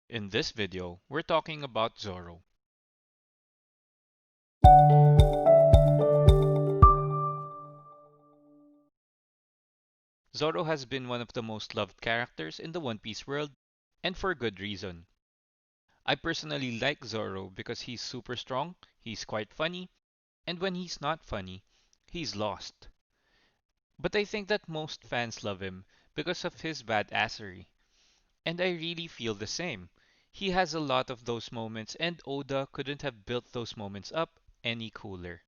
In this video, we're talking about Zoro. Zoro has been one of the most loved characters in the One Piece world, and for good reason. I personally like Zoro because he's super strong, he's quite funny, and when he's not funny, he's lost. But I think that most fans love him because of his badassery, and I really feel the same. He has a lot of those moments, and Oda couldn't have built those moments up any cooler.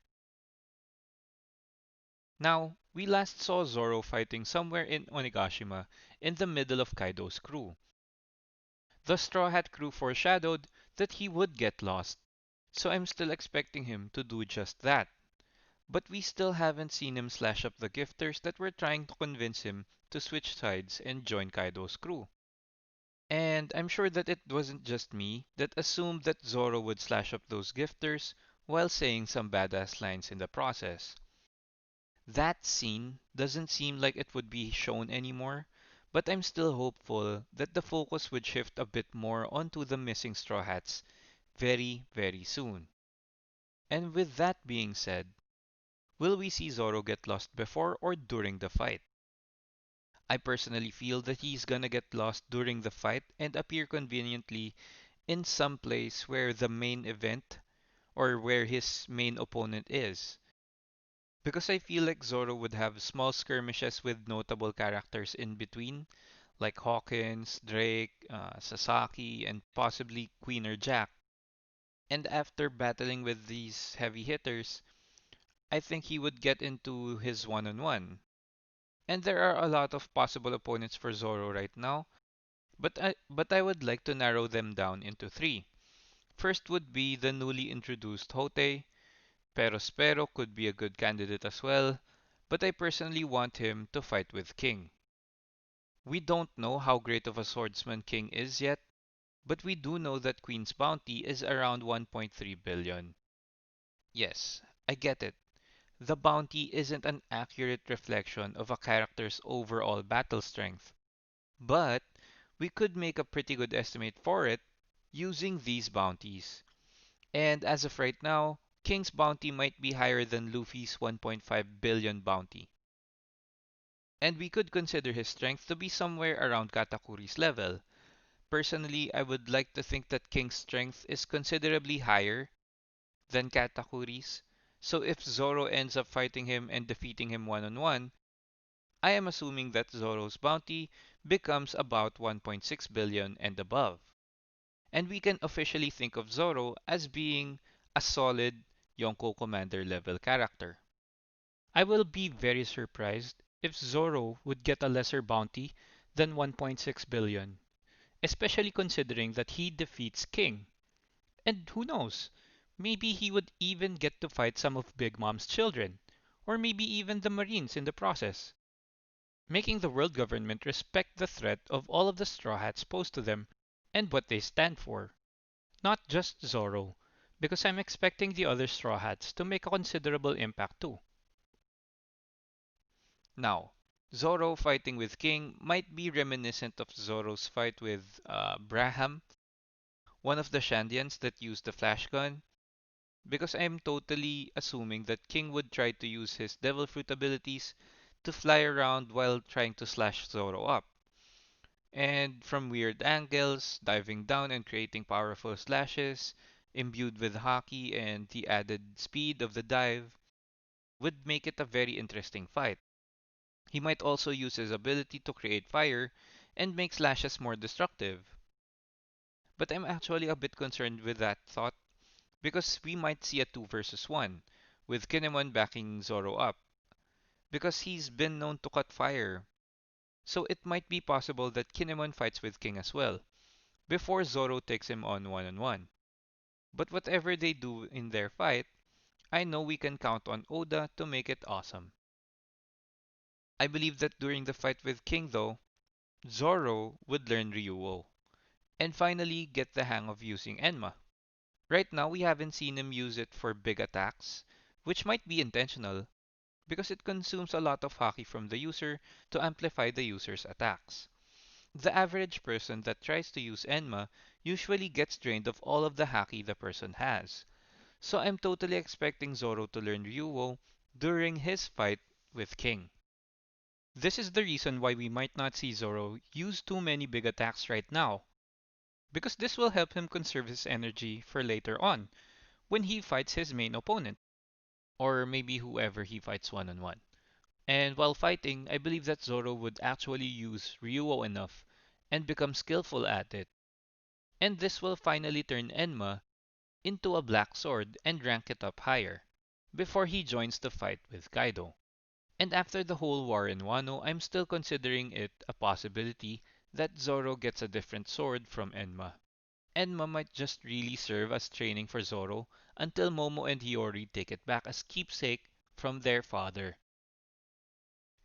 Now, we last saw Zoro fighting somewhere in Onigashima in the middle of Kaido's crew. The Straw Hat crew foreshadowed that he would get lost, so I'm still expecting him to do just that. But we still haven't seen him slash up the gifters that were trying to convince him to switch sides and join Kaido's crew. And I'm sure that it wasn't just me that assumed that Zoro would slash up those gifters while saying some badass lines in the process. That scene doesn't seem like it would be shown anymore, but I'm still hopeful that the focus would shift a bit more onto the missing Straw Hats very, very soon. And with that being said, will we see Zoro get lost before or during the fight? I personally feel that he's gonna get lost during the fight and appear conveniently in some place where the main event or where his main opponent is. Because I feel like Zoro would have small skirmishes with notable characters in between, like Hawkins, Drake, Sasaki, and possibly Queen or Jack. And after battling with these heavy hitters, I think he would get into his one-on-one. And there are a lot of possible opponents for Zoro right now, but I would like to narrow them down into three. First would be the newly introduced Hote. Pero could be a good candidate as well, but I personally want him to fight with King. We don't know how great of a swordsman King is yet, but we do know that Queen's bounty is around 1.3 billion. Yes, I get it. The bounty isn't an accurate reflection of a character's overall battle strength, but we could make a pretty good estimate for it using these bounties. And as of right now, King's bounty might be higher than Luffy's 1.5 billion bounty. And we could consider his strength to be somewhere around Katakuri's level. Personally, I would like to think that King's strength is considerably higher than Katakuri's. So if Zoro ends up fighting him and defeating him one on one, I am assuming that Zoro's bounty becomes about 1.6 billion and above. And we can officially think of Zoro as being a solid Yonko Commander level character. I will be very surprised if Zoro would get a lesser bounty than 1.6 billion, especially considering that he defeats King. And who knows, maybe he would even get to fight some of Big Mom's children, or maybe even the Marines in the process, making the world government respect the threat of all of the Straw Hats posed to them and what they stand for. Not just Zoro, because I'm expecting the other Straw Hats to make a considerable impact too. Now, Zoro fighting with King might be reminiscent of Zoro's fight with Braham, one of the Shandians that used the flash gun, because I'm totally assuming that King would try to use his Devil Fruit abilities to fly around while trying to slash Zoro up. And from weird angles, diving down and creating powerful slashes, imbued with Haki and the added speed of the dive, would make it a very interesting fight. He might also use his ability to create fire and make slashes more destructive. But I'm actually a bit concerned with that thought because we might see a 2 versus 1 with Kinemon backing Zoro up because he's been known to cut fire. So it might be possible that Kinemon fights with King as well before Zoro takes him on one. But whatever they do in their fight, I know we can count on Oda to make it awesome. I believe that during the fight with King though, Zoro would learn Ryuo and finally get the hang of using Enma. Right now, we haven't seen him use it for big attacks, which might be intentional because it consumes a lot of haki from the user to amplify the user's attacks. The average person that tries to use Enma usually gets drained of all of the haki the person has. So I'm totally expecting Zoro to learn Ryuo during his fight with King. This is the reason why we might not see Zoro use too many big attacks right now, because this will help him conserve his energy for later on, when he fights his main opponent, or maybe whoever he fights one on one. And while fighting, I believe that Zoro would actually use Ryuo enough and become skillful at it, and this will finally turn Enma into a black sword and rank it up higher, before he joins the fight with Kaido. And after the whole war in Wano, I'm still considering it a possibility that Zoro gets a different sword from Enma. Enma might just really serve as training for Zoro until Momo and Hiyori take it back as keepsake from their father.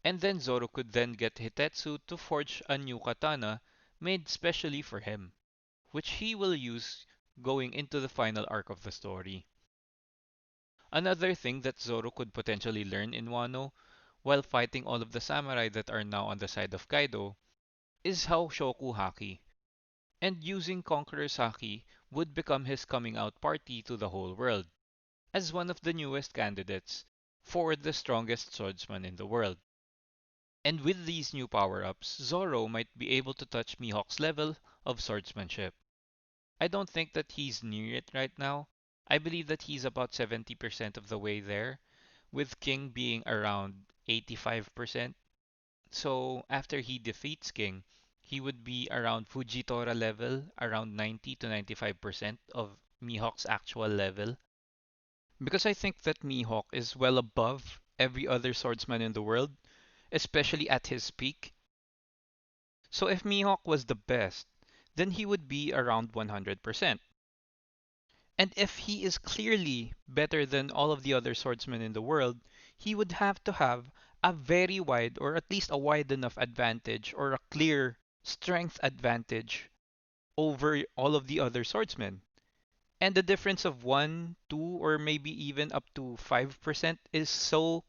And then Zoro could then get Hitetsu to forge a new katana made specially for him, which he will use going into the final arc of the story. Another thing that Zoro could potentially learn in Wano, while fighting all of the samurai that are now on the side of Kaido, is how Shoku Haki, and using Conqueror's Haki would become his coming out party to the whole world, as one of the newest candidates for the strongest swordsman in the world. And with these new power-ups, Zoro might be able to touch Mihawk's level of swordsmanship. I don't think that he's near it right now. I believe that he's about 70% of the way there, with King being around 85%. So after he defeats King, he would be around Fujitora level, around 90 to 95% of Mihawk's actual level. Because I think that Mihawk is well above every other swordsman in the world, especially at his peak. So if Mihawk was the best, then he would be around 100%. And if he is clearly better than all of the other swordsmen in the world, he would have to have a very wide, or at least a wide enough advantage, or a clear strength advantage over all of the other swordsmen. And the difference of 1, 2, or maybe even up to 5% is so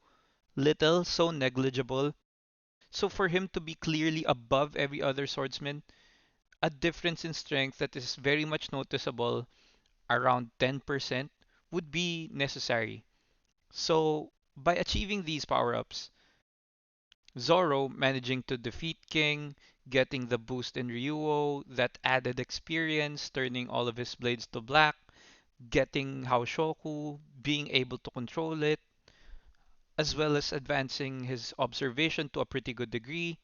little, so negligible. So for him to be clearly above every other swordsman, a difference in strength that is very much noticeable, around 10%, would be necessary. So, by achieving these power ups, Zoro managing to defeat King, getting the boost in Ryuo, that added experience, turning all of his blades to black, getting Haoshoku, being able to control it, as well as advancing his observation to a pretty good degree.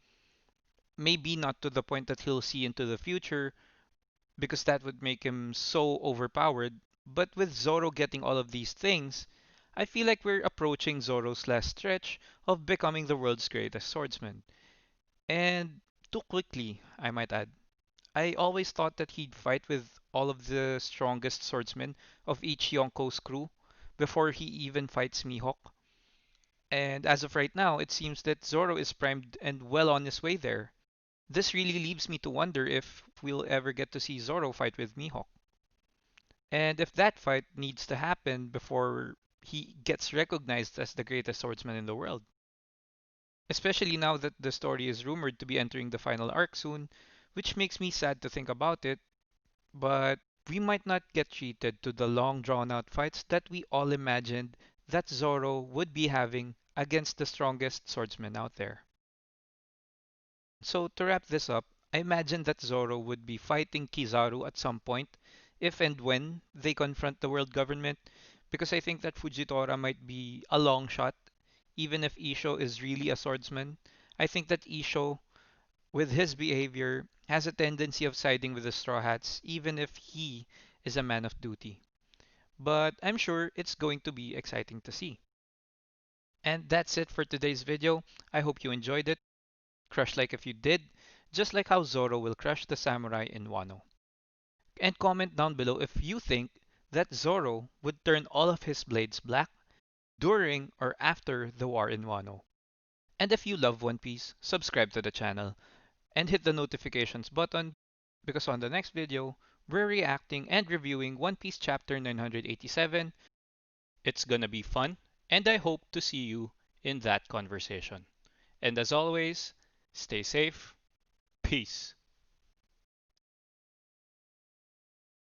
Maybe not to the point that he'll see into the future, because that would make him so overpowered. But with Zoro getting all of these things, I feel like we're approaching Zoro's last stretch of becoming the world's greatest swordsman. And too quickly, I might add. I always thought that he'd fight with all of the strongest swordsmen of each Yonko's crew before he even fights Mihawk. And as of right now, it seems that Zoro is primed and well on his way there. This really leaves me to wonder if we'll ever get to see Zoro fight with Mihawk. And if that fight needs to happen before he gets recognized as the greatest swordsman in the world. Especially now that the story is rumored to be entering the final arc soon, which makes me sad to think about it, but we might not get treated to the long drawn out fights that we all imagined that Zoro would be having against the strongest swordsman out there. So to wrap this up, I imagine that Zoro would be fighting Kizaru at some point, if and when they confront the world government, because I think that Fujitora might be a long shot, even if Isho is really a swordsman. I think that Isho, with his behavior, has a tendency of siding with the Straw Hats, even if he is a man of duty. But I'm sure it's going to be exciting to see. And that's it for today's video. I hope you enjoyed it. Crush like if you did, just like how Zoro will crush the samurai in Wano. And comment down below if you think that Zoro would turn all of his blades black during or after the war in Wano. And if you love One Piece, subscribe to the channel and hit the notifications button, because on the next video, we're reacting and reviewing One Piece chapter 987. It's gonna be fun, and I hope to see you in that conversation. And as always, stay safe. Peace.